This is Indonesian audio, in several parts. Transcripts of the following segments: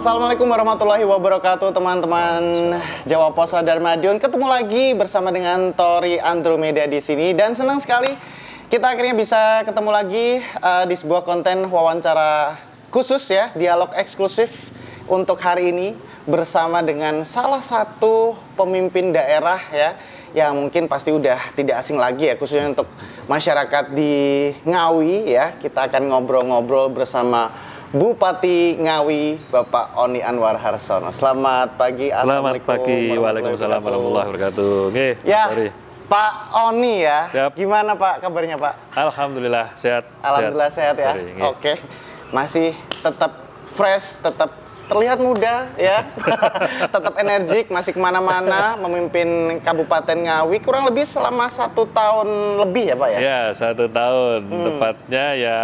Assalamualaikum warahmatullahi wabarakatuh, teman-teman Jawa Pos Radar Madiun. Ketemu lagi bersama dengan Tori Andromeda di sini, dan senang sekali kita akhirnya bisa ketemu lagi di sebuah konten wawancara khusus ya, dialog eksklusif untuk hari ini bersama dengan salah satu pemimpin daerah ya, yang mungkin pasti udah tidak asing lagi ya, khususnya untuk masyarakat di Ngawi ya. Kita akan ngobrol-ngobrol bersama Bupati Ngawi, Bapak Oni Anwar Harsono. Selamat pagi. Selamat pagi. Waalaikumsalam warahmatullahi wabarakatuh. Oke, ya, sorry. Pak Oni ya. Siap. Gimana Pak kabarnya Pak? Alhamdulillah sehat. Alhamdulillah sehat ya. Sorry, Oke. Masih tetap fresh, tetap terlihat muda ya. Tetap energik, masih kemana-mana memimpin Kabupaten Ngawi kurang lebih selama 1 tahun lebih ya Pak ya? Ya, 1 tahun. Tepatnya ya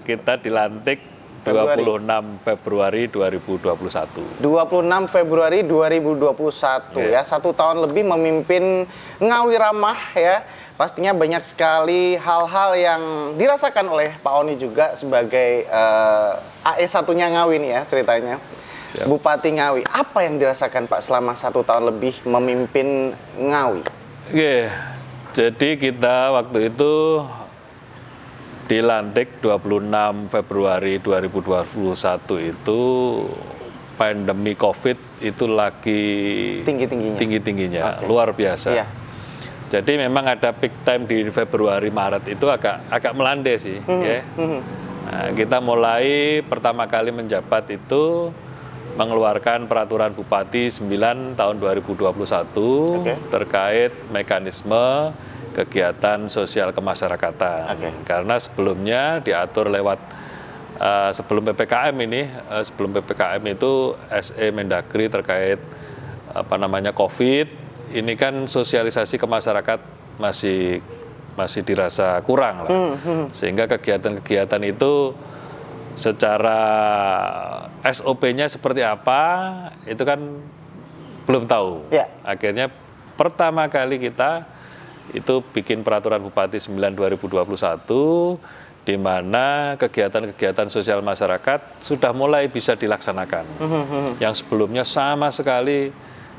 kita dilantik 26 Februari 2021. 26 Februari 2021 ya, 1 tahun lebih memimpin Ngawi Ramah ya. Pastinya banyak sekali hal-hal yang dirasakan oleh Pak Oni juga sebagai AE satunya Ngawi nih ya ceritanya. Siap. Bupati Ngawi, apa yang dirasakan Pak selama 1 tahun lebih memimpin Ngawi? Oke, jadi kita waktu itu dilantik 26 Februari 2021 itu pandemi COVID itu lagi tinggi-tingginya, luar biasa. Iya. Jadi memang ada peak time di Februari Maret itu agak melandai sih. Ya. Nah, kita mulai pertama kali menjabat itu mengeluarkan peraturan Bupati 9 tahun 2021 terkait mekanisme kegiatan sosial kemasyarakatan. Karena sebelumnya diatur lewat sebelum PPKM ini, sebelum PPKM itu SE Mendagri terkait COVID, ini kan sosialisasi ke masyarakat masih dirasa kurang lah. Sehingga kegiatan-kegiatan itu secara SOP-nya seperti apa itu kan belum tahu. Akhirnya pertama kali kita itu bikin peraturan Bupati 9 2021 di mana kegiatan-kegiatan sosial masyarakat sudah mulai bisa dilaksanakan. Yang sebelumnya sama sekali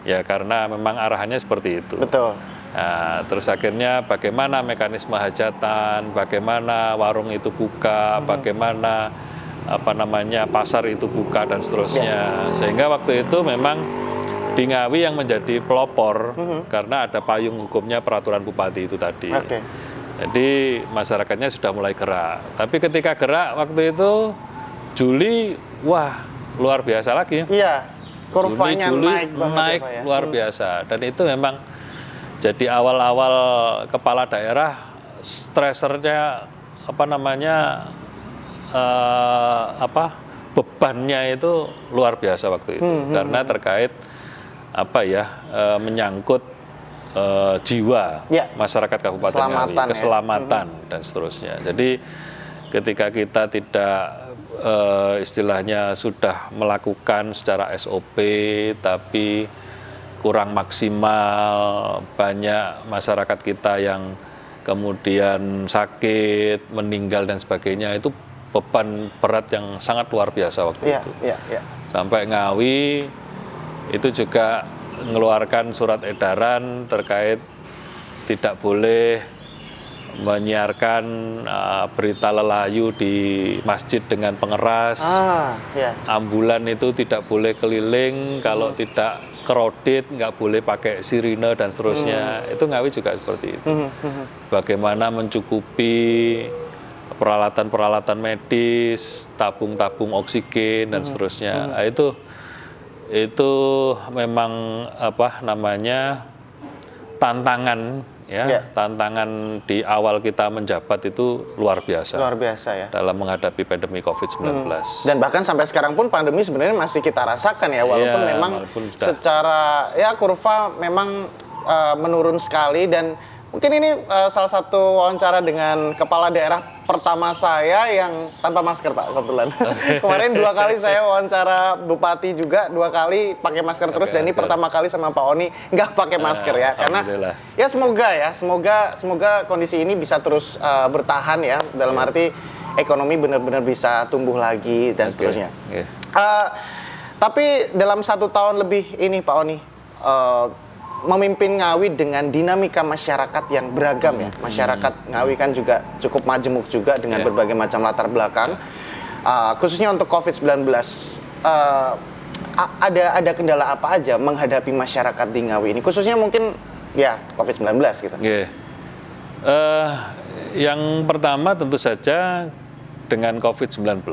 ya, karena memang arahannya seperti itu. Betul. Nah, terus akhirnya bagaimana mekanisme hajatan, bagaimana warung itu buka, bagaimana pasar itu buka dan seterusnya. Sehingga waktu itu memang di Ngawi yang menjadi pelopor karena ada payung hukumnya peraturan Bupati itu tadi. Jadi masyarakatnya sudah mulai gerak. Tapi ketika gerak waktu itu Juli, wah luar biasa lagi. Iya, kurvanya Juli, naik banget naik ya, Pak, ya? Luar biasa. Dan itu memang jadi awal-awal kepala daerah stressernya bebannya itu luar biasa waktu itu karena terkait menyangkut jiwa masyarakat Kabupaten Ngawi, keselamatan dan seterusnya. Jadi ketika kita tidak istilahnya sudah melakukan secara SOP tapi kurang maksimal, banyak masyarakat kita yang kemudian sakit, meninggal dan sebagainya, itu beban berat yang sangat luar biasa waktu itu. Sampai Ngawi itu juga mengeluarkan surat edaran terkait tidak boleh menyiarkan berita lelayu di masjid dengan pengeras. Ambulan itu tidak boleh keliling, kalau tidak kredit nggak boleh pakai sirine dan seterusnya. Itu Ngawi juga seperti itu. Bagaimana mencukupi peralatan-peralatan medis, tabung-tabung oksigen dan seterusnya. Nah, itu memang tantangan ya, tantangan di awal kita menjabat itu luar biasa ya dalam menghadapi pandemi COVID-19. Dan bahkan sampai sekarang pun pandemi sebenarnya masih kita rasakan ya, walaupun memang secara kurva memang menurun sekali. Dan mungkin ini salah satu wawancara dengan kepala daerah pertama saya yang tanpa masker Pak, kebetulan. Kemarin 2 kali saya wawancara Bupati juga, 2 kali pakai masker terus, dan ini pertama kali sama Pak Oni nggak pakai masker ya. Karena ya semoga kondisi ini bisa terus bertahan ya, dalam arti ekonomi benar-benar bisa tumbuh lagi dan seterusnya. Tapi dalam 1 tahun lebih ini Pak Oni, memimpin Ngawi dengan dinamika masyarakat yang beragam ya. Masyarakat Ngawi kan juga cukup majemuk juga dengan berbagai macam latar belakang. Khususnya untuk COVID-19, ada kendala apa aja menghadapi masyarakat di Ngawi ini? Khususnya mungkin ya COVID-19 gitu. Yang pertama tentu saja dengan COVID-19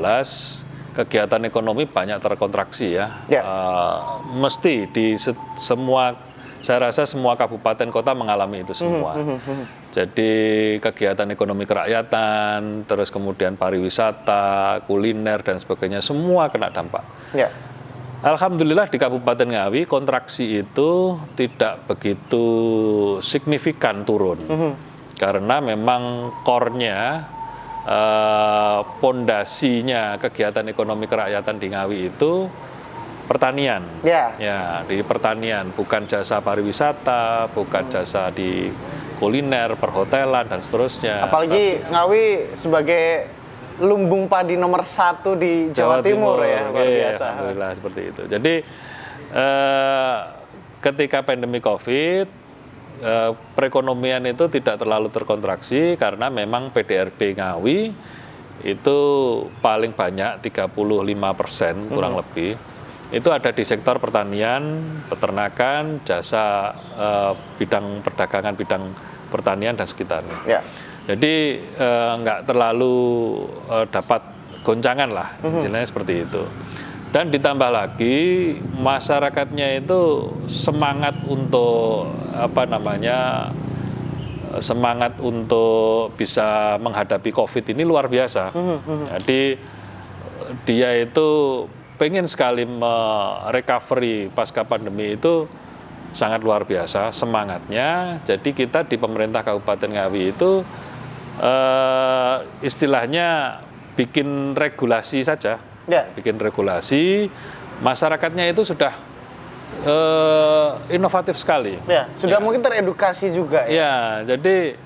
kegiatan ekonomi banyak terkontraksi ya. Mesti di semua, saya rasa semua kabupaten kota mengalami itu semua. Jadi kegiatan ekonomi kerakyatan, terus kemudian pariwisata, kuliner dan sebagainya, semua kena dampak. Alhamdulillah di Kabupaten Ngawi kontraksi itu tidak begitu signifikan turun. Karena memang core-nya, pondasinya kegiatan ekonomi kerakyatan di Ngawi itu pertanian. Ya, di pertanian, bukan jasa pariwisata, bukan jasa di kuliner, perhotelan dan seterusnya. Apalagi Ngawi sebagai lumbung padi nomor 1 di Jawa Timur ya, luar biasa. Alhamdulillah seperti itu. Jadi ketika pandemi COVID, perekonomian itu tidak terlalu terkontraksi karena memang PDRB Ngawi itu paling banyak 35% kurang lebih. Itu ada di sektor pertanian, peternakan, jasa bidang perdagangan, bidang pertanian dan sekitarnya. Jadi nggak terlalu dapat goncangan lah, istilahnya seperti itu. Dan ditambah lagi masyarakatnya itu semangat untuk semangat untuk bisa menghadapi COVID ini luar biasa. Jadi dia itu pengen sekali merecovery pasca pandemi itu sangat luar biasa semangatnya. Jadi kita di pemerintah Kabupaten Ngawi itu istilahnya bikin regulasi saja, bikin regulasi. Masyarakatnya itu sudah inovatif sekali. Sudah mungkin teredukasi juga. Jadi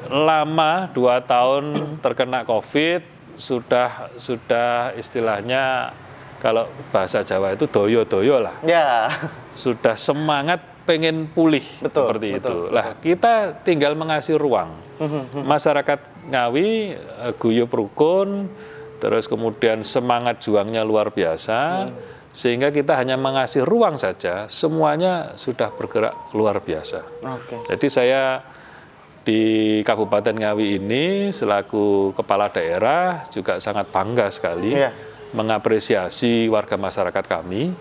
lama 2 tahun terkena COVID sudah istilahnya kalau bahasa Jawa itu doyo-doyo lah. Sudah semangat pengen pulih seperti itu. Lah kita tinggal mengasih ruang. Masyarakat Ngawi guyup rukun, terus kemudian semangat juangnya luar biasa, sehingga kita hanya mengasih ruang saja, semuanya sudah bergerak luar biasa. Jadi saya di Kabupaten Ngawi ini selaku kepala daerah juga sangat bangga sekali mengapresiasi warga masyarakat kami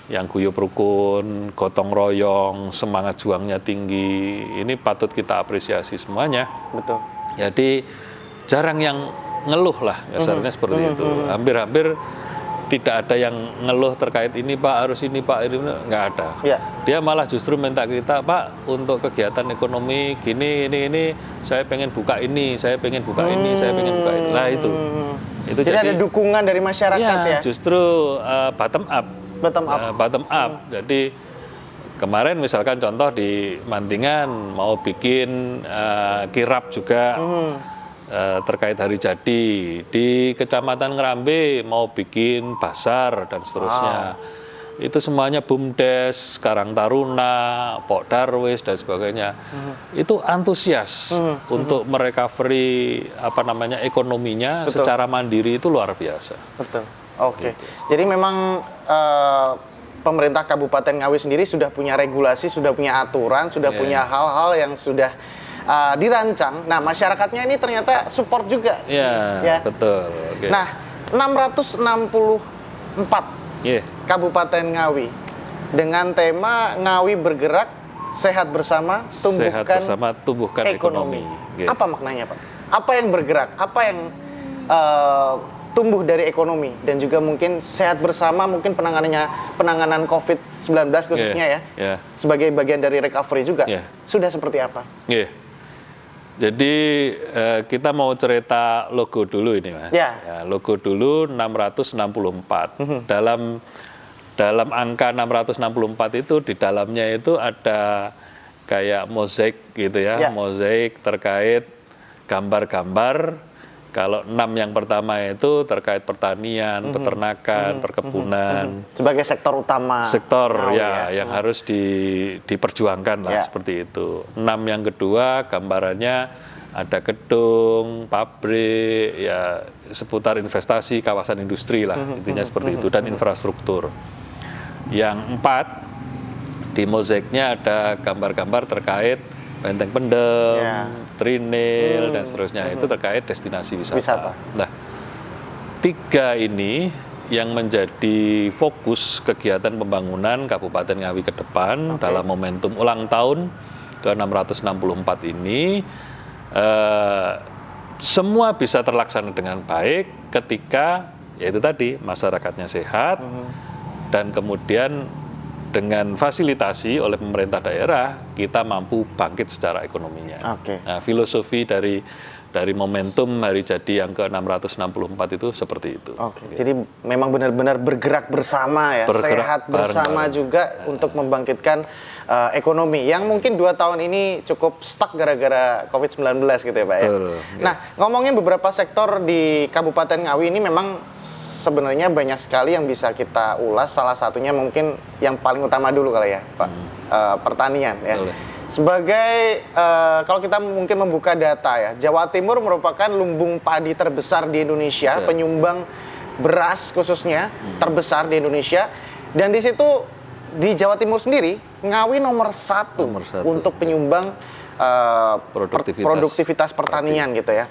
yang guyup rukun, gotong royong, semangat juangnya tinggi. Ini patut kita apresiasi semuanya. Jadi jarang yang ngeluh lah, kasarnya seperti itu. Hampir-hampir tidak ada yang ngeluh terkait ini Pak, harus ini Pak, ini nggak ada. Dia malah justru minta kita, Pak, untuk kegiatan ekonomi gini, ini, saya pengen buka ini, saya pengen buka ini, saya pengen buka itu. Nah itu jadi ada dukungan dari masyarakat ya? Justru bottom up. Bottom up. Jadi kemarin misalkan contoh di Mantingan mau bikin kirap juga terkait hari jadi. Di Kecamatan Ngerambe mau bikin pasar dan seterusnya. Itu semuanya BUMDes, Karang Taruna, Pok Darwis dan sebagainya. Itu antusias untuk merecovery ekonominya secara mandiri itu luar biasa. Gitu. Jadi memang pemerintah Kabupaten Ngawi sendiri sudah punya regulasi, sudah punya aturan, sudah punya hal-hal yang sudah dirancang. Nah, masyarakatnya ini ternyata support juga. Betul. Nah, 664 Kabupaten Ngawi dengan tema Ngawi bergerak, sehat bersama, tumbuhkan ekonomi. Apa maknanya, Pak? Apa yang bergerak? Apa yang tumbuh dari ekonomi dan juga mungkin sehat bersama, mungkin penanganan COVID-19 khususnya sebagai bagian dari recovery juga. Sudah seperti apa? Jadi kita mau cerita logo dulu ini, Mas. Logo dulu 664. Dalam angka 664 itu di dalamnya itu ada kayak mozaik gitu ya, mozaik terkait gambar-gambar Kalau 6 yang pertama itu terkait pertanian, peternakan, perkebunan. Sebagai sektor utama. Sektor yang harus diperjuangkan lah seperti itu. 6 yang kedua gambarannya ada gedung, pabrik, ya seputar investasi, kawasan industri lah, intinya seperti itu, dan infrastruktur. Yang 4 di mozaiknya ada gambar-gambar terkait Benteng Pendem, Trinil, dan seterusnya. Itu terkait destinasi wisata. Nah, 3 ini yang menjadi fokus kegiatan pembangunan Kabupaten Ngawi ke depan dalam momentum ulang tahun ke-664 ini, semua bisa terlaksana dengan baik ketika, yaitu tadi, masyarakatnya sehat, dan kemudian dengan fasilitasi oleh pemerintah daerah, kita mampu bangkit secara ekonominya. Nah, filosofi dari momentum hari jadi yang ke-664 itu seperti itu. Jadi memang benar-benar bergerak bersama ya, sehat bersama juga untuk membangkitkan ekonomi yang mungkin 2 tahun ini cukup stuck gara-gara COVID-19 gitu ya Pak ya. Nah, ngomongin beberapa sektor di Kabupaten Ngawi ini memang sebenarnya banyak sekali yang bisa kita ulas. Salah satunya mungkin yang paling utama dulu kali ya Pak, pertanian ya. Sebagai kalau kita mungkin membuka data ya, Jawa Timur merupakan lumbung padi terbesar di Indonesia, penyumbang beras khususnya terbesar di Indonesia, dan di situ di Jawa Timur sendiri Ngawi nomor satu untuk penyumbang produktivitas pertanian gitu ya.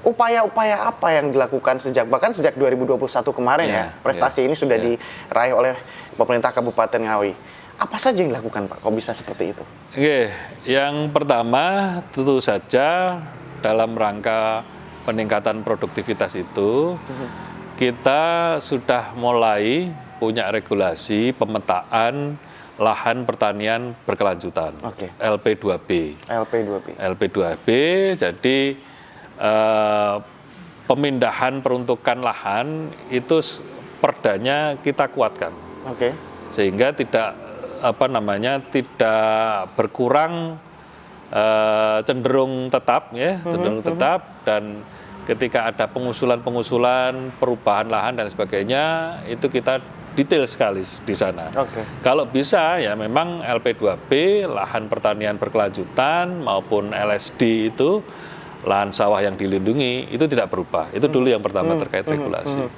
Upaya-upaya apa yang dilakukan bahkan sejak 2021 kemarin ya, prestasi ini sudah diraih oleh pemerintah Kabupaten Ngawi. Apa saja yang dilakukan Pak? Kok bisa seperti itu? Yang pertama tentu saja dalam rangka peningkatan produktivitas itu, kita sudah mulai punya regulasi pemetaan lahan pertanian berkelanjutan, LP2B. LP2B, jadi pemindahan peruntukan lahan itu perdanya kita kuatkan, sehingga tidak tidak berkurang, cenderung tetap ya, dan ketika ada pengusulan perubahan lahan dan sebagainya itu kita detail sekali di sana. Kalau bisa ya memang LP2B, lahan pertanian berkelanjutan maupun LSD itu lahan sawah yang dilindungi itu tidak berubah. Itu dulu yang pertama terkait regulasi.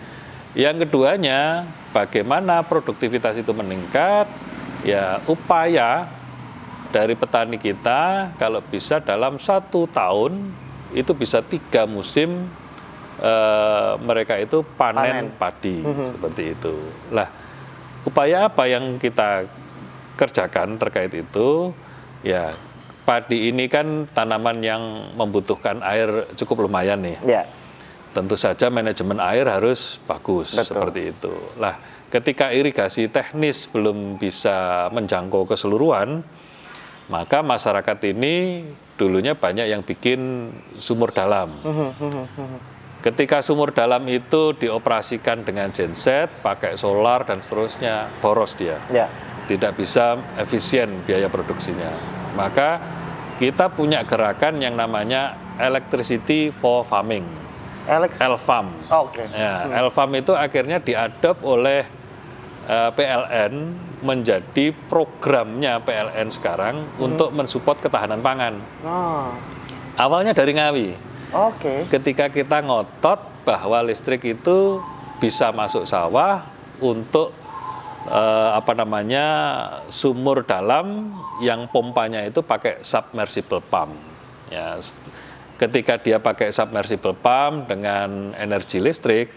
Yang keduanya, bagaimana produktivitas itu meningkat, ya upaya dari petani kita kalau bisa dalam 1 tahun itu bisa 3 musim mereka itu panen padi, seperti itu. Lah, upaya apa yang kita kerjakan terkait itu, ya padi ini kan tanaman yang membutuhkan air cukup lumayan nih. Tentu saja manajemen air harus bagus, seperti itu. Lah, ketika irigasi teknis belum bisa menjangkau keseluruhan, maka masyarakat ini dulunya banyak yang bikin sumur dalam. Ketika sumur dalam itu dioperasikan dengan genset, pakai solar dan seterusnya, boros dia. Tidak bisa efisien biaya produksinya. Maka kita punya gerakan yang namanya Electricity for Farming, ELFAM. ELFAM itu akhirnya diadop oleh PLN menjadi programnya PLN sekarang untuk mensupport ketahanan pangan. Awalnya dari Ngawi. Ketika kita ngotot bahwa listrik itu bisa masuk sawah untuk sumur dalam yang pompanya itu pakai submersible pump. Ya, ketika dia pakai submersible pump dengan energi listrik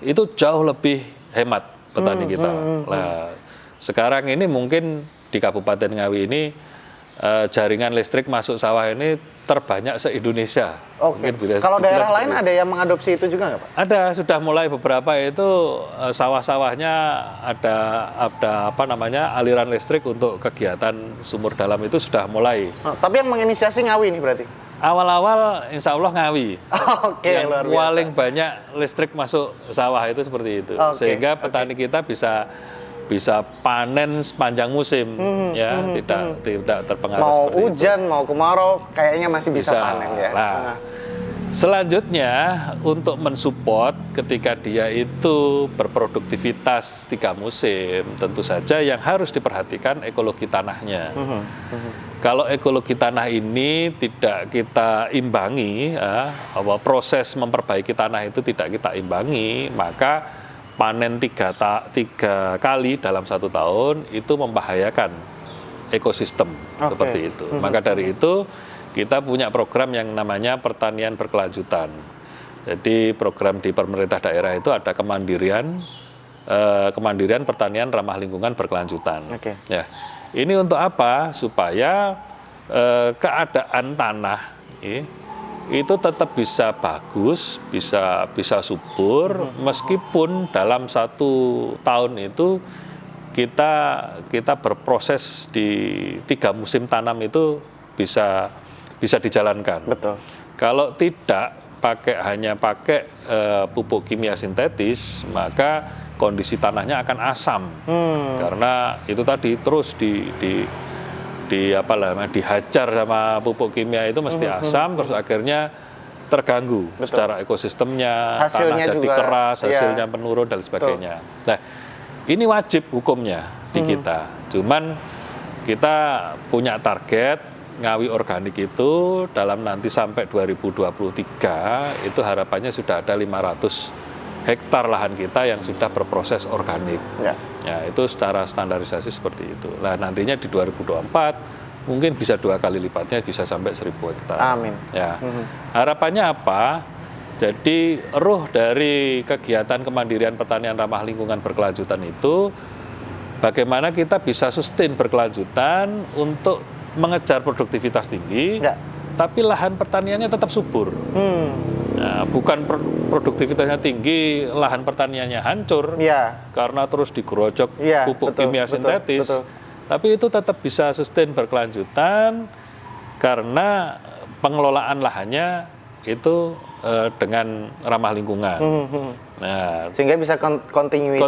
itu jauh lebih hemat petani kita. Nah, sekarang ini mungkin di Kabupaten Ngawi ini jaringan listrik masuk sawah ini terbanyak se-Indonesia. Kalau daerah lain ada yang mengadopsi itu juga nggak Pak? Ada, sudah mulai beberapa itu sawah-sawahnya ada aliran listrik untuk kegiatan sumur dalam itu sudah mulai. Tapi yang menginisiasi Ngawi ini berarti? Awal-awal insya Allah Ngawi. Yang luar biasa. paling banyak listrik masuk sawah itu seperti itu. Sehingga petani kita bisa panen sepanjang musim, tidak terpengaruh. Mau hujan, mau kemarau, kayaknya masih bisa panen ya. Nah, Selanjutnya untuk mensupport ketika dia itu berproduktivitas 3 musim, tentu saja yang harus diperhatikan ekologi tanahnya. Kalau ekologi tanah ini tidak kita imbangi, proses memperbaiki tanah itu tidak kita imbangi, maka panen 3 kali dalam 1 tahun itu membahayakan ekosistem seperti itu. Maka dari itu kita punya program yang namanya pertanian berkelanjutan. Jadi program di pemerintah daerah itu ada kemandirian pertanian ramah lingkungan berkelanjutan. Ya, ini untuk apa? Supaya keadaan tanah itu tetap bisa bagus, bisa subur, meskipun dalam 1 tahun itu kita berproses di 3 musim tanam itu bisa dijalankan. Betul. Kalau tidak hanya pakai pupuk kimia sintetis, maka kondisi tanahnya akan asam. Karena itu tadi terus dihajar sama pupuk kimia itu mesti asam, terus akhirnya terganggu secara ekosistemnya, hasilnya tanah jadi juga keras, hasilnya menurun dan sebagainya. Nah, ini wajib hukumnya di kita. Cuman kita punya target Ngawi organik itu dalam nanti sampai 2023 itu harapannya sudah ada 500 hektar lahan kita yang sudah berproses organik. Ya, itu secara standarisasi seperti itu. Nah, nantinya di 2024 mungkin bisa 2 kali lipatnya, bisa sampai 1000 hektar. Amin. Ya. Harapannya apa? Jadi ruh dari kegiatan kemandirian pertanian ramah lingkungan berkelanjutan itu bagaimana kita bisa sustain berkelanjutan untuk mengejar produktivitas tinggi, tapi lahan pertaniannya tetap subur. Nah, bukan produktivitasnya tinggi, lahan pertaniannya hancur karena terus digerojok pupuk kimia sintetis. Tapi itu tetap bisa sustain berkelanjutan karena pengelolaan lahannya itu dengan ramah lingkungan. Nah, sehingga bisa continue.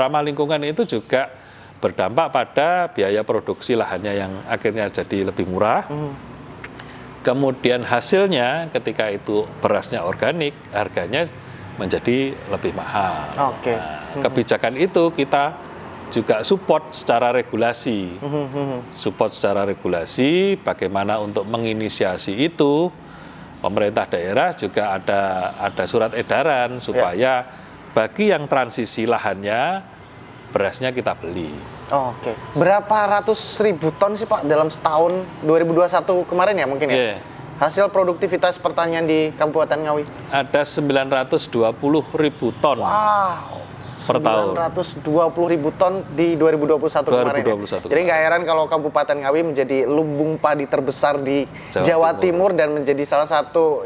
Ramah lingkungan itu juga berdampak pada biaya produksi lahannya yang akhirnya jadi lebih murah. Kemudian hasilnya ketika itu berasnya organik, harganya menjadi lebih mahal. Nah, kebijakan itu kita juga support secara regulasi. Support secara regulasi bagaimana untuk menginisiasi itu. Pemerintah daerah juga ada surat edaran supaya bagi yang transisi lahannya berasnya kita beli. Berapa ratus ribu ton sih Pak dalam setahun 2021 kemarin ya mungkin ya? Hasil produktivitas pertanian di Kabupaten Ngawi? Ada 920.000 ton. Per tahun. 920.000 ton di 2021 kemarin. Jadi nggak heran kalau Kabupaten Ngawi menjadi lumbung padi terbesar di Jawa Timur dan menjadi salah satu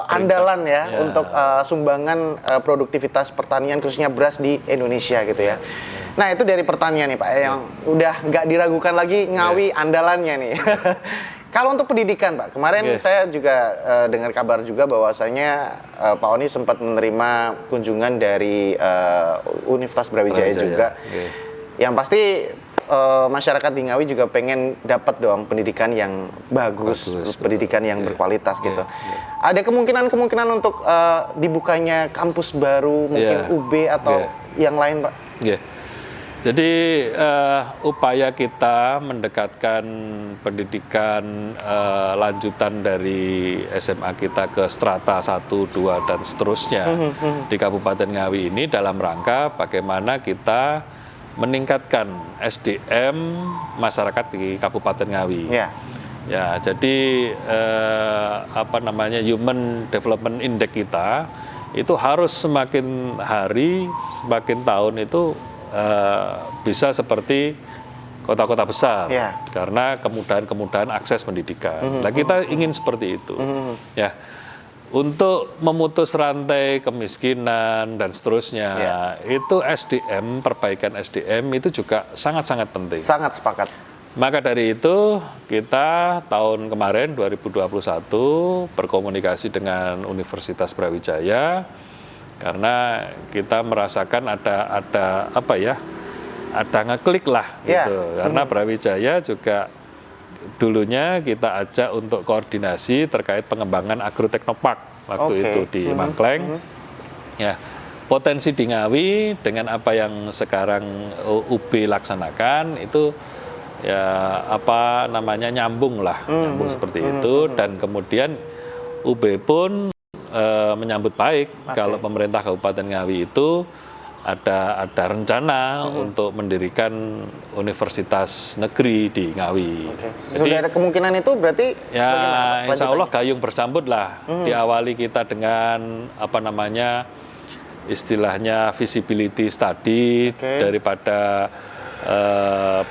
andalan untuk sumbangan produktivitas pertanian khususnya beras di Indonesia gitu ya. Nah itu dari pertanian nih Pak yang udah nggak diragukan lagi Ngawi andalannya nih. Kalau untuk pendidikan Pak, kemarin saya juga dengar kabar juga bahwasanya Pak Oni sempat menerima kunjungan dari Universitas Brawijaya juga. Yang pasti masyarakat di Ngawi juga pengen dapat dong pendidikan yang bagus pendidikan yang berkualitas gitu. Ada kemungkinan untuk dibukanya kampus baru, mungkin UB atau yang lain Pak? Jadi upaya kita mendekatkan pendidikan lanjutan dari SMA kita ke strata 1, 2, dan seterusnya di Kabupaten Ngawi ini dalam rangka bagaimana kita meningkatkan SDM masyarakat di Kabupaten Ngawi. Ya, jadi Human Development Index kita itu harus semakin hari, semakin tahun itu bisa seperti kota-kota besar, karena kemudahan akses pendidikan. Nah, kita ingin seperti itu, ya, untuk memutus rantai kemiskinan dan seterusnya. Itu SDM, perbaikan SDM itu juga sangat-sangat penting. Sangat sepakat. Maka dari itu kita tahun kemarin 2021 berkomunikasi dengan Universitas Brawijaya. Karena kita merasakan ada ngeklik lah gitu. Karena Brawijaya juga dulunya kita ajak untuk koordinasi terkait pengembangan agroteknopark waktu itu di Mangkleng. Ya, potensi di Ngawi dengan apa yang sekarang UB laksanakan itu ya apa namanya nyambung seperti itu, dan kemudian UB pun menyambut baik kalau pemerintah Kabupaten Ngawi itu ada rencana untuk mendirikan universitas negeri di Ngawi. Jadi, sudah ada kemungkinan itu berarti ya insya Allah gayung bersambut lah. Diawali kita dengan apa namanya istilahnya visibility study daripada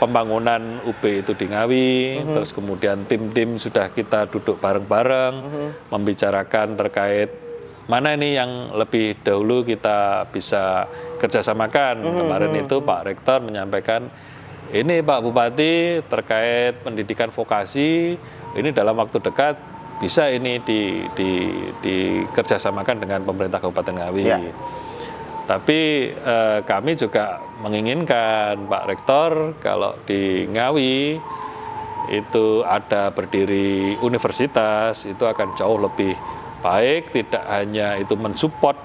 pembangunan UB itu di Ngawi. Terus kemudian tim-tim sudah kita duduk bareng-bareng membicarakan terkait mana ini yang lebih dahulu kita bisa kerjasamakan. Kemarin itu Pak Rektor menyampaikan, ini Pak Bupati terkait pendidikan vokasi, ini dalam waktu dekat bisa ini dikerjasamakan dengan pemerintah Kabupaten Ngawi. Ya. Tapi kami juga menginginkan Pak Rektor kalau di Ngawi itu ada berdiri universitas, itu akan jauh lebih baik, tidak hanya itu mensupport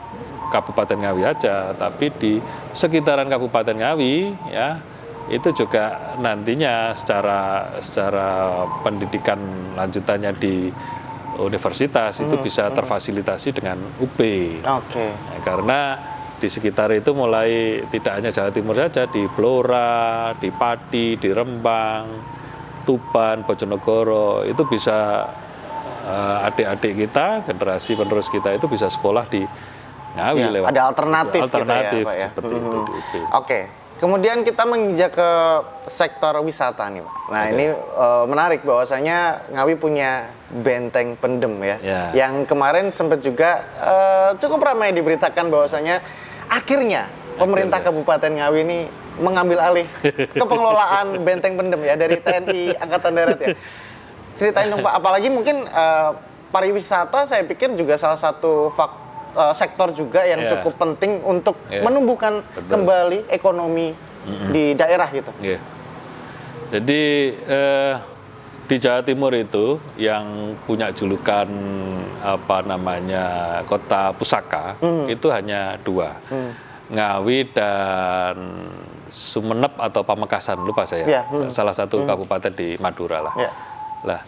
Kabupaten Ngawi aja, tapi di sekitaran Kabupaten Ngawi ya itu juga nantinya secara pendidikan lanjutannya di universitas itu bisa terfasilitasi dengan UB. Nah, karena di sekitar itu mulai tidak hanya Jawa Timur saja, di Blora, di Pati, di Rembang, Tuban, Bojonegoro itu bisa adik-adik kita, generasi penerus kita itu bisa sekolah di Ngawi lewat. Ada alternatif gitu ya, Pak ya. Seperti itu di UB. Oke. Kemudian kita menginjak ke sektor wisata nih, Pak. Nah, ini menarik bahwasanya Ngawi punya benteng pendem ya. Yang kemarin sempat juga cukup ramai diberitakan bahwasanya akhirnya pemerintah Kabupaten Ngawi ini mengambil alih kepengelolaan benteng pendem ya dari TNI Angkatan Darat ya. Ceritain dong Pak, apalagi mungkin pariwisata saya pikir juga salah satu sektor juga yang cukup penting untuk menumbuhkan kembali ekonomi di daerah gitu. Jadi di Jawa Timur itu yang punya julukan apa namanya kota pusaka itu hanya dua, Ngawi dan Sumeneb atau Pamekasan, lupa saya. Salah satu kabupaten di Madura lah. Lah,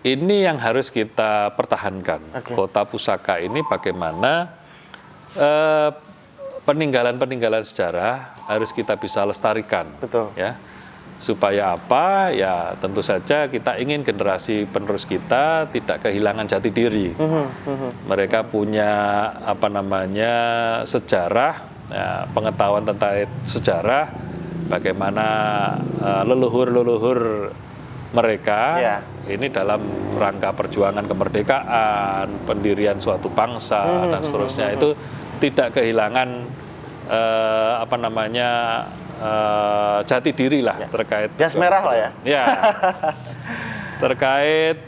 ini yang harus kita pertahankan. Kota pusaka ini bagaimana peninggalan-peninggalan sejarah harus kita bisa lestarikan. Ya. Supaya apa? Ya tentu saja kita ingin generasi penerus kita tidak kehilangan jati diri. Mereka punya apa namanya sejarah, ya, pengetahuan tentang sejarah, bagaimana leluhur-leluhur mereka ini dalam rangka perjuangan kemerdekaan, pendirian suatu bangsa dan seterusnya itu tidak kehilangan apa namanya jati diri lah terkait jas merah lah ya. Terkait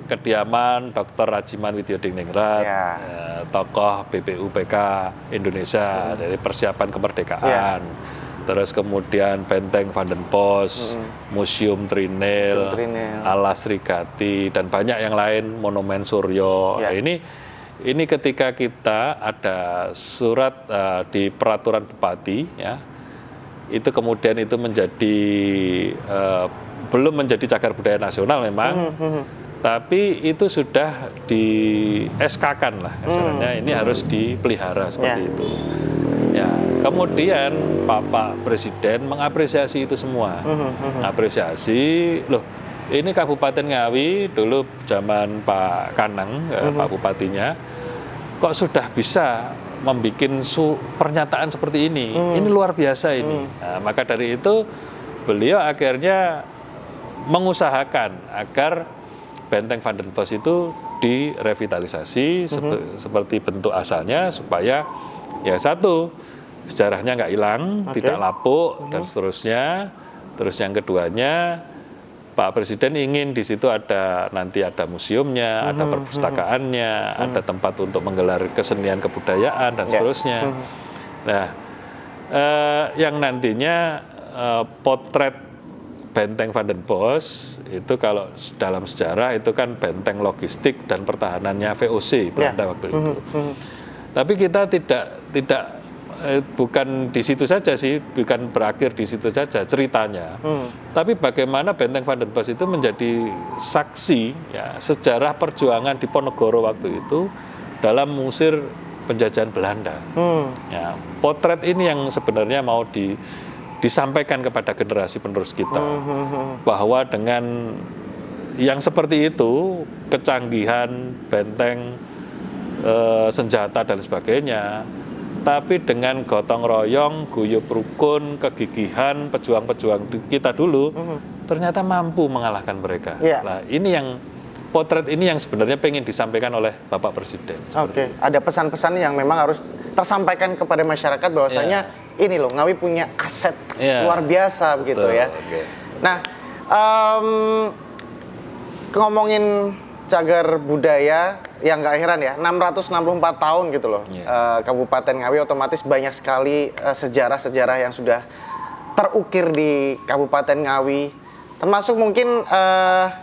kediaman Dr. Rajiman Widyodiningrat, tokoh BPUPK Indonesia dari persiapan kemerdekaan. Terus kemudian Benteng Vandenbosch, Museum Trinil, Alas Trigati, dan banyak yang lain, Monumen Suryo. Nah, ini ketika kita ada surat di peraturan bupati, ya, itu kemudian itu menjadi belum menjadi cagar budaya nasional memang, tapi itu sudah di SK-kan lah, misalnya ini harus dipelihara seperti itu. Ya, kemudian Bapak Presiden mengapresiasi itu semua, apresiasi, loh ini Kabupaten Ngawi dulu zaman Pak Kanang, Pak Bupatinya, kok sudah bisa membuat pernyataan seperti ini luar biasa ini. Nah, maka dari itu beliau akhirnya mengusahakan agar Benteng Vandenbosch itu direvitalisasi seperti bentuk asalnya supaya ya satu, sejarahnya nggak hilang, tidak lapuk dan seterusnya. Terus yang keduanya, Pak Presiden ingin di situ nanti ada museumnya, ada perpustakaannya, ada tempat untuk menggelar kesenian kebudayaan dan seterusnya. Nah, yang nantinya potret benteng Van den Bosch itu kalau dalam sejarah itu kan benteng logistik dan pertahanannya VOC Belanda waktu itu. Tapi kita tidak bukan di situ saja sih, bukan berakhir di situ saja ceritanya. Tapi bagaimana benteng Van den Bosch itu menjadi saksi ya sejarah perjuangan Diponegoro waktu itu dalam mengusir penjajahan Belanda. Ya, potret ini yang sebenarnya mau disampaikan kepada generasi penerus kita bahwa dengan yang seperti itu, kecanggihan benteng, senjata dan sebagainya, tapi dengan gotong royong, guyup rukun, kegigihan pejuang-pejuang kita dulu ternyata mampu mengalahkan mereka. Nah, ini yang potret ini yang sebenarnya pengen disampaikan oleh Bapak Presiden. Oke, ada pesan-pesan yang memang harus tersampaikan kepada masyarakat bahwasanya ini loh, Ngawi punya aset luar biasa begitu ya. Nah, ngomongin cagar budaya yang nggak heran ya, 664 tahun gitu loh. Kabupaten Ngawi otomatis banyak sekali sejarah-sejarah yang sudah terukir di Kabupaten Ngawi. Termasuk mungkin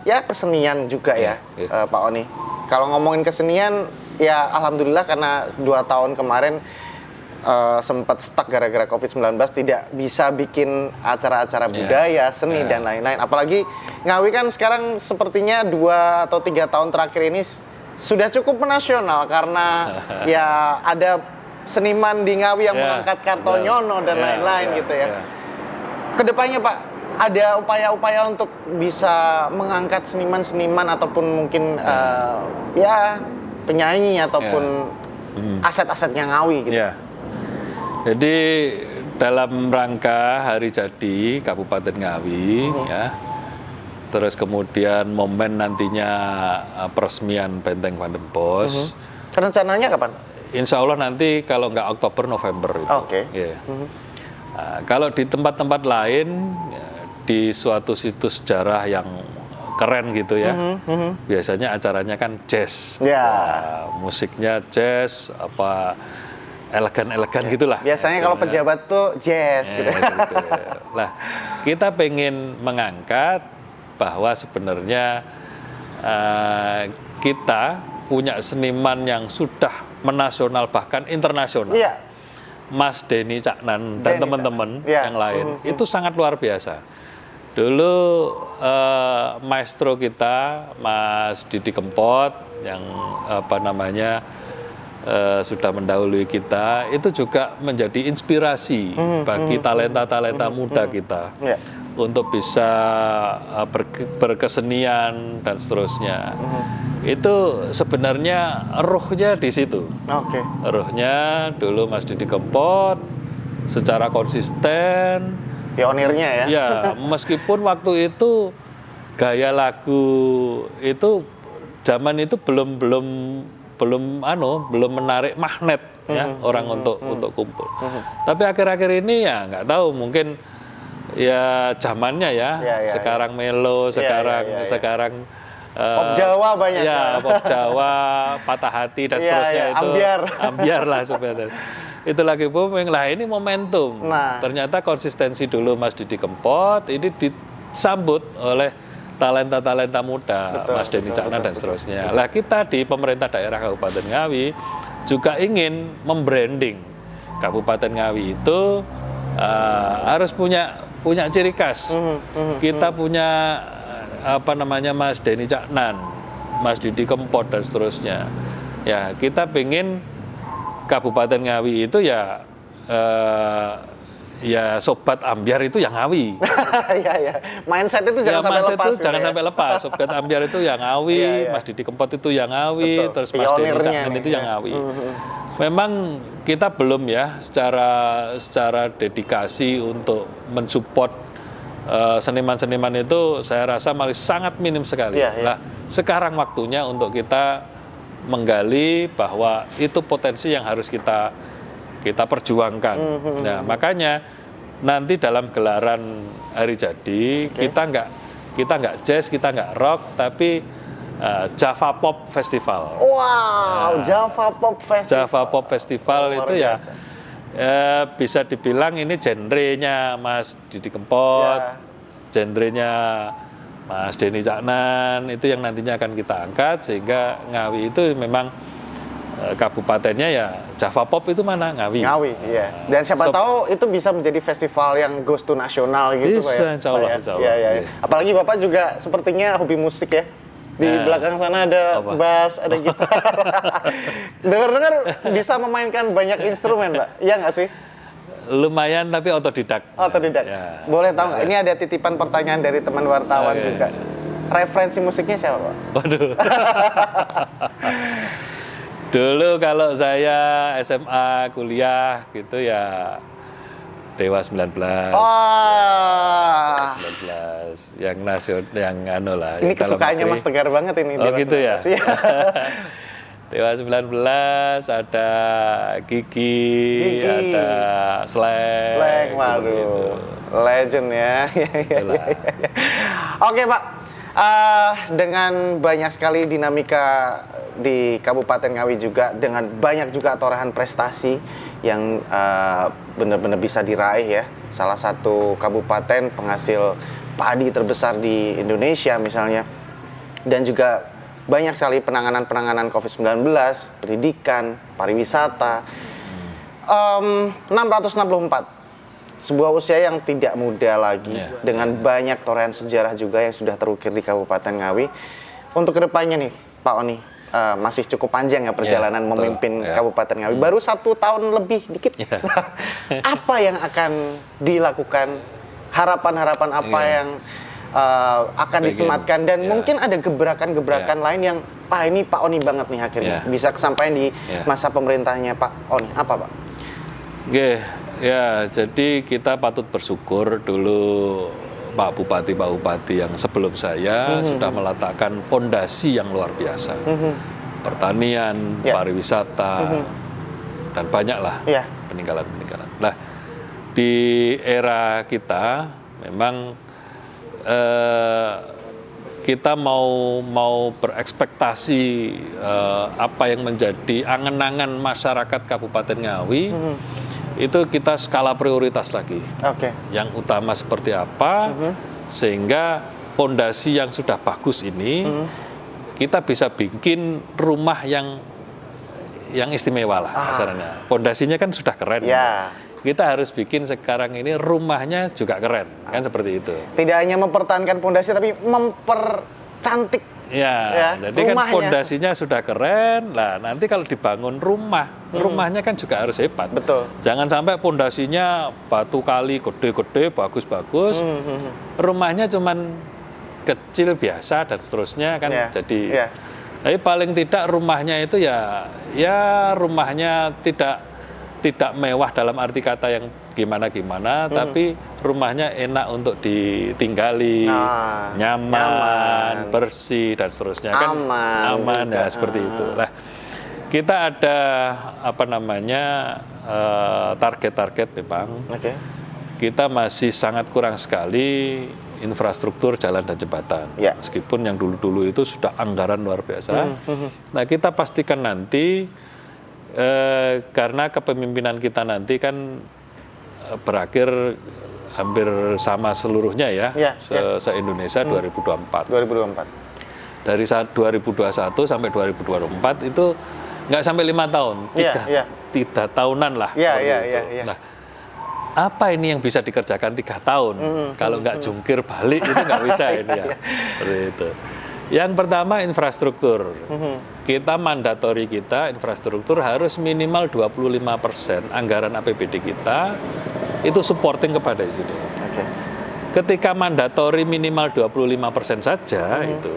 ya kesenian juga ya, Pak Oni. Kalau ngomongin kesenian, ya alhamdulillah karena 2 tahun kemarin sempat stuck gara-gara COVID-19 tidak bisa bikin acara-acara budaya, seni dan lain-lain. Apalagi Ngawi kan sekarang sepertinya 2 atau 3 tahun terakhir ini sudah cukup menasional karena ya ada seniman di Ngawi yang mengangkat Kartonyono dan lain-lain gitu ya. Kedepannya Pak, ada upaya-upaya untuk bisa mengangkat seniman-seniman ataupun mungkin ya penyanyi ataupun aset-asetnya Ngawi gitu. Jadi dalam rangka hari jadi Kabupaten Ngawi ya, terus kemudian momen nantinya peresmian benteng Van den Bosch. Rencananya kapan? Insya Allah nanti kalau nggak Oktober November itu. Nah, kalau di tempat-tempat lain di suatu situs sejarah yang keren gitu ya, biasanya acaranya kan jazz, musiknya jazz apa elegan-elegan gitulah. Biasanya kalau pejabat tuh jazz gitu. Lah, kita pengen mengangkat bahwa sebenarnya kita punya seniman yang sudah menasional bahkan internasional. Mas Denny Caknan dan teman-teman yang lain itu sangat luar biasa. Dulu maestro kita Mas Didi Kempot yang sudah mendahului kita, itu juga menjadi inspirasi bagi talenta-talenta muda kita untuk bisa berkesenian dan seterusnya. Itu sebenarnya ruhnya di situ. Ruhnya dulu Mas Didi Kempot secara konsisten, pionirnya ya. Ya, meskipun waktu itu gaya lagu itu zaman itu belum menarik magnet ya orang untuk kumpul. Tapi akhir-akhir ini ya nggak tahu, mungkin ya zamannya ya. Sekarang melo, sekarang pop Jawa banyak ya. Pop Jawa, patah hati dan seterusnya itu. Ambiar lah sebenarnya. Itu lagi booming lah, ini momentum. Ternyata konsistensi dulu Mas Didi Kempot ini disambut oleh talenta-talenta muda, Mas Denny Caknan dan seterusnya. Lah kita di pemerintah daerah Kabupaten Ngawi juga ingin membranding Kabupaten Ngawi itu harus punya ciri khas. Kita punya Mas Denny Caknan, Mas Didi Kempot dan seterusnya. Ya kita pengen Kabupaten Ngawi itu ya sobat ambiar itu yang Ngawi. Mindset itu jangan sampai lepas. Jangan sampai lepas. Sobat ambiar itu yang Ngawi, Mas Didi Kempot itu yang Ngawi, terus Mas Denny Caknan itu yang Ngawi. Memang kita belum ya secara dedikasi untuk mensupport seniman-seniman itu, saya rasa masih sangat minim sekali. Nah, sekarang waktunya untuk kita menggali bahwa itu potensi yang harus kita perjuangkan. Nah, makanya nanti dalam gelaran hari jadi kita nggak jazz, kita nggak rock, tapi Java Pop Festival. Wow, Java Pop Festival. Java Pop Festival itu ya bisa dibilang ini genrenya Mas Didi Kempot, genrenya Mas Denny Caknan itu yang nantinya akan kita angkat, sehingga Ngawi itu memang kabupatennya ya Java Pop itu mana? Ngawi. Ngawi, iya. Dan siapa tahu itu bisa menjadi festival yang goes to nasional gitu, Pak ya. Bisa, insya Allah. Iya. Apalagi Bapak juga sepertinya hobi musik ya. Di belakang sana ada bass, ada gitar. Dengar-dengar bisa memainkan banyak instrumen, Pak. Iya nggak sih? Lumayan, tapi otodidak. Otodidak. Ya. Boleh tahu nggak? Ini ada titipan pertanyaan dari teman wartawan juga. Referensi musiknya siapa, Pak? Waduh. Dulu kalau saya SMA, kuliah gitu ya Dewa 19. Wah. 19 yang nasional, yang anu lah. Ini kesukaannya Mas Tegar banget ini. Oh Dewa gitu 19. ya. Dewa 19, ada Gigi, ada Slang. Waduh. Legend ya. Oke, Pak. Dengan banyak sekali dinamika di Kabupaten Ngawi juga, dengan banyak juga torehan prestasi yang benar-benar bisa diraih ya. Salah satu kabupaten penghasil padi terbesar di Indonesia misalnya. Dan juga banyak sekali penanganan COVID-19, pendidikan, pariwisata. 664. Sebuah usia yang tidak muda lagi, dengan banyak torehan sejarah juga yang sudah terukir di Kabupaten Ngawi. Untuk kedepannya nih, Pak Oni, masih cukup panjang ya perjalanan memimpin Kabupaten Ngawi. Baru 1 tahun lebih dikit. Apa yang akan dilakukan? Harapan-harapan apa yang akan disematkan? Dan mungkin ada gebrakan-gebrakan lain yang, ini Pak Oni banget nih akhirnya. Bisa kesampaian di masa pemerintahnya Pak Oni. Apa, Pak? Ya, jadi kita patut bersyukur dulu Pak Bupati yang sebelum saya sudah meletakkan fondasi yang luar biasa. Pertanian, pariwisata, dan banyaklah peninggalan-peninggalan. Nah, di era kita memang kita mau berekspektasi apa yang menjadi angan-angan masyarakat Kabupaten Ngawi. Itu kita skala prioritas lagi. Yang utama seperti apa, sehingga fondasi yang sudah bagus ini kita bisa bikin rumah yang istimewa lah kasarnya. Fondasinya kan sudah keren. Kita harus bikin sekarang ini rumahnya juga keren, kan seperti itu. Tidak hanya mempertahankan fondasi, tapi mempercantik. Jadi kan fondasinya sudah keren. Lah nanti kalau dibangun rumahnya kan juga harus hebat. Betul. Jangan sampai fondasinya batu kali gede-gede, bagus-bagus. Rumahnya cuman kecil biasa dan seterusnya kan jadi. Tapi paling tidak rumahnya itu ya rumahnya tidak mewah dalam arti kata yang gimana-gimana, tapi rumahnya enak untuk ditinggali, nyaman, bersih dan seterusnya, kan aman ya seperti itu. Nah, kita ada target-target memang. Kita masih sangat kurang sekali infrastruktur jalan dan jembatan. Meskipun yang dulu-dulu itu sudah anggaran luar biasa. Nah, kita pastikan nanti karena kepemimpinan kita nanti kan berakhir hampir sama seluruhnya se-Indonesia 2024. Dari 2021 sampai 2024 itu nggak sampai 5 tahun, 3 tahunan lah. Nah, apa ini yang bisa dikerjakan 3 tahun? Kalau nggak jungkir balik itu nggak bisa ini ya. Seperti itu. Yang pertama infrastruktur. Kita mandatori infrastruktur harus minimal 25% anggaran APBD kita itu supporting kepada itu. Ketika mandatori minimal 25% saja itu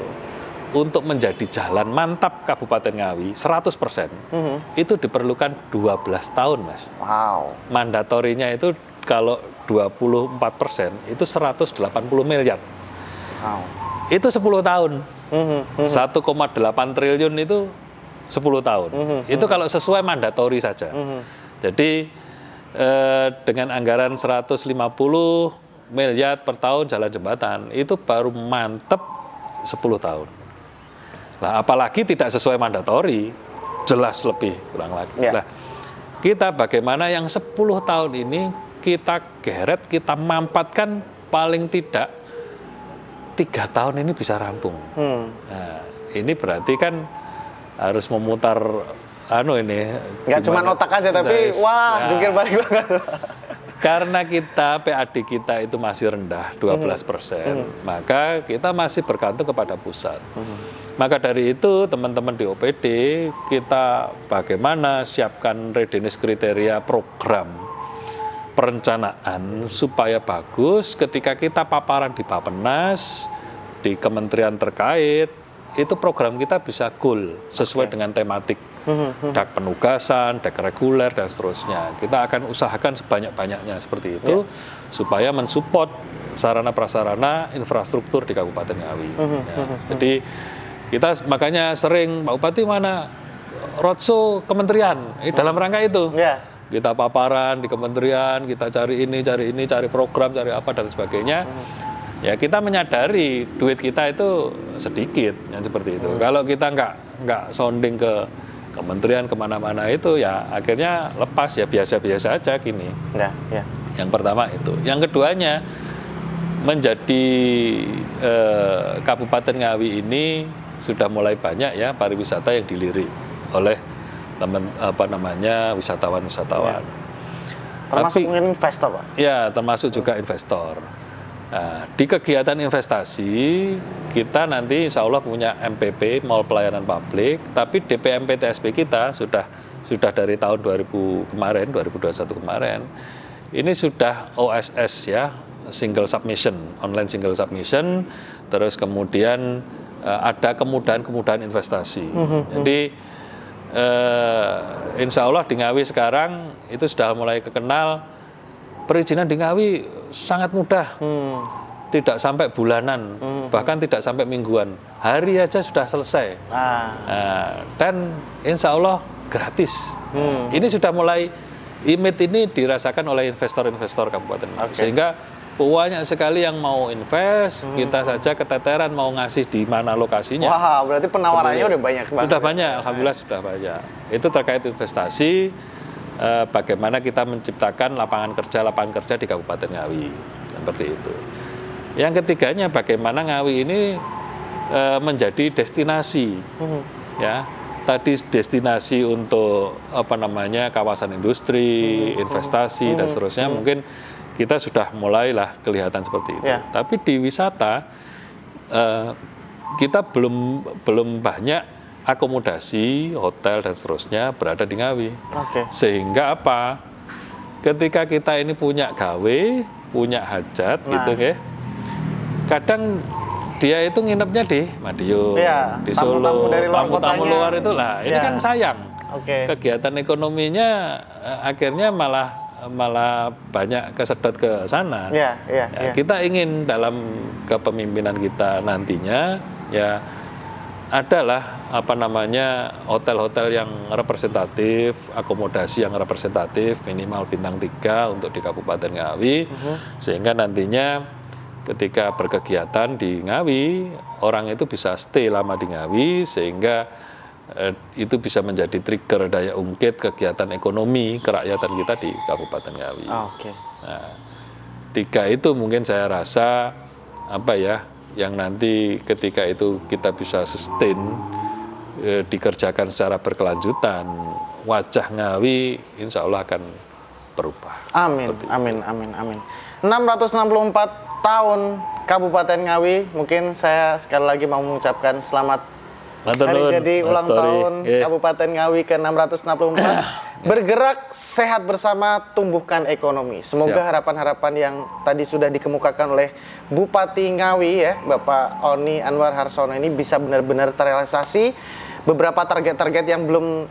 untuk menjadi jalan mantap Kabupaten Ngawi 100%, itu diperlukan 12 tahun, Mas. Mandatorinya itu kalau 24% itu 180 miliar. Itu 10 tahun. 1,8 triliun itu 10 tahun. Itu kalau sesuai mandatori saja. Jadi dengan anggaran 150 miliar per tahun jalan jembatan itu baru mantep 10 tahun. Nah, apalagi tidak sesuai mandatori, jelas lebih kurang lagi. Nah, kita bagaimana yang 10 tahun ini kita geret, kita mampatkan paling tidak 3 tahun ini bisa rampung. Nah, ini berarti kan harus memutar ini. Nggak cuma otak aja, tapi wah, jungkir balik banget. Karena kita PAD kita itu masih rendah 12%, maka kita masih bergantung kepada pusat. Maka dari itu teman-teman di OPD kita bagaimana siapkan readiness kriteria program perencanaan supaya bagus ketika kita paparan di Bappenas, di kementerian terkait, itu program kita bisa goal sesuai dengan tematik. Dak penugasan, dak reguler, dan seterusnya. Kita akan usahakan sebanyak-banyaknya seperti itu, supaya mensupport sarana-prasarana infrastruktur di Kabupaten Ngawi. Jadi kita makanya sering, Pak Bupati mana roadshow kementerian, dalam rangka itu. Kita paparan di kementerian, kita cari ini, cari program, cari apa, dan sebagainya. Ya kita menyadari duit kita itu sedikit, yang seperti itu. Kalau kita nggak sounding ke kementerian kemana-mana itu, ya akhirnya lepas, ya biasa-biasa aja gini. Yang pertama itu. Yang keduanya, menjadi Kabupaten Ngawi ini sudah mulai banyak ya pariwisata yang dilirik oleh wisatawan-wisatawan. Termasuk mungkin investor, Pak? Ya, termasuk juga investor. Nah, di kegiatan investasi kita nanti insya Allah punya MPP, Mall Pelayanan Publik, tapi DPMP TSP kita sudah dari tahun 2021 kemarin, ini sudah OSS ya, single submission, online single submission, terus kemudian ada kemudahan investasi. Jadi insya Allah di Ngawi sekarang itu sudah mulai kekenal, perizinan di Ngawi sangat mudah, tidak sampai bulanan, bahkan tidak sampai mingguan, hari aja sudah selesai, dan insya Allah gratis. Ini sudah mulai, image ini dirasakan oleh investor-investor Kabupaten Ngawi, sehingga banyak sekali yang mau invest, kita saja keteteran mau ngasih di mana lokasinya. Wah, berarti penawarannya udah banyak banget. Sudah banyak, alhamdulillah sudah banyak. Itu terkait investasi. Bagaimana kita menciptakan lapangan kerja di Kabupaten Ngawi, seperti itu. Yang ketiganya, bagaimana Ngawi ini menjadi destinasi, ya. Tadi destinasi untuk kawasan industri, investasi dan seterusnya. Mungkin kita sudah mulailah kelihatan seperti itu. Tapi di wisata kita belum banyak akomodasi, hotel dan seterusnya berada di Ngawi. Sehingga apa? Ketika kita ini punya gawe, punya hajat gitu ya. Kadang dia itu nginepnya di Madiun, di Solo, tamu luar itu lah. Ini kan sayang. Kegiatan ekonominya akhirnya malah banyak kesedot ke sana. Kita ingin dalam kepemimpinan kita nantinya ya adalah hotel-hotel yang representatif, akomodasi yang representatif, minimal bintang 3 untuk di Kabupaten Ngawi, sehingga nantinya ketika berkegiatan di Ngawi, orang itu bisa stay lama di Ngawi, sehingga itu bisa menjadi trigger daya ungkit kegiatan ekonomi kerakyatan kita di Kabupaten Ngawi. Nah, 3 itu mungkin saya rasa yang nanti ketika itu kita bisa sustain, dikerjakan secara berkelanjutan, wajah Ngawi insya Allah akan berubah. Amin. 664 tahun Kabupaten Ngawi, mungkin saya sekali lagi mau mengucapkan selamat hari jadi ulang tahun Kabupaten Ngawi ke 664. Bergerak sehat bersama, tumbuhkan ekonomi. Semoga harapan-harapan yang tadi sudah dikemukakan oleh Bupati Ngawi ya, Bapak Oni Anwar Harsono ini bisa benar-benar terrealisasi. Beberapa target-target yang belum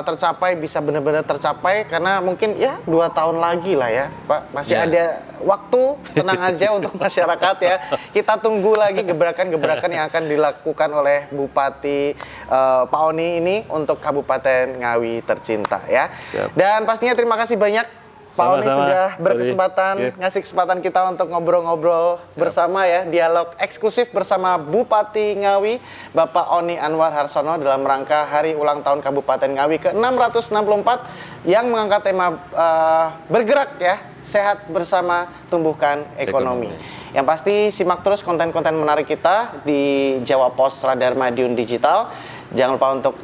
tercapai bisa benar-benar tercapai, karena mungkin ya 2 tahun lagi lah ya Pak, masih ada waktu, tenang aja untuk masyarakat ya. Kita tunggu lagi gebrakan-gebrakan yang akan dilakukan oleh Bupati Pak Oni ini untuk Kabupaten Ngawi tercinta ya. Dan pastinya terima kasih banyak Pak Oni sudah berkesempatan ngasih kesempatan kita untuk ngobrol-ngobrol bersama ya, dialog eksklusif bersama Bupati Ngawi Bapak Oni Anwar Harsono dalam rangka hari ulang tahun Kabupaten Ngawi ke 664 yang mengangkat tema bergerak ya, sehat bersama, tumbuhkan ekonomi. Yang pasti simak terus konten-konten menarik kita di Jawa Pos Radar Madiun Digital. Jangan lupa untuk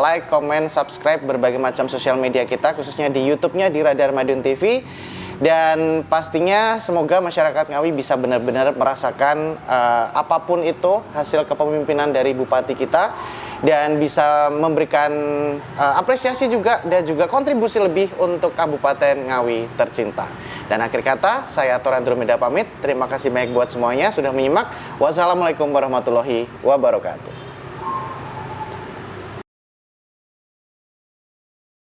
like, comment, subscribe berbagai macam sosial media kita, khususnya di YouTube-nya di Radar Madiun TV. Dan pastinya semoga masyarakat Ngawi bisa benar-benar merasakan apapun itu hasil kepemimpinan dari Bupati kita, dan bisa memberikan apresiasi juga dan juga kontribusi lebih untuk Kabupaten Ngawi tercinta. Dan akhir kata, saya Tor Andromeda pamit. Terima kasih banyak buat semuanya sudah menyimak. Wassalamualaikum warahmatullahi wabarakatuh.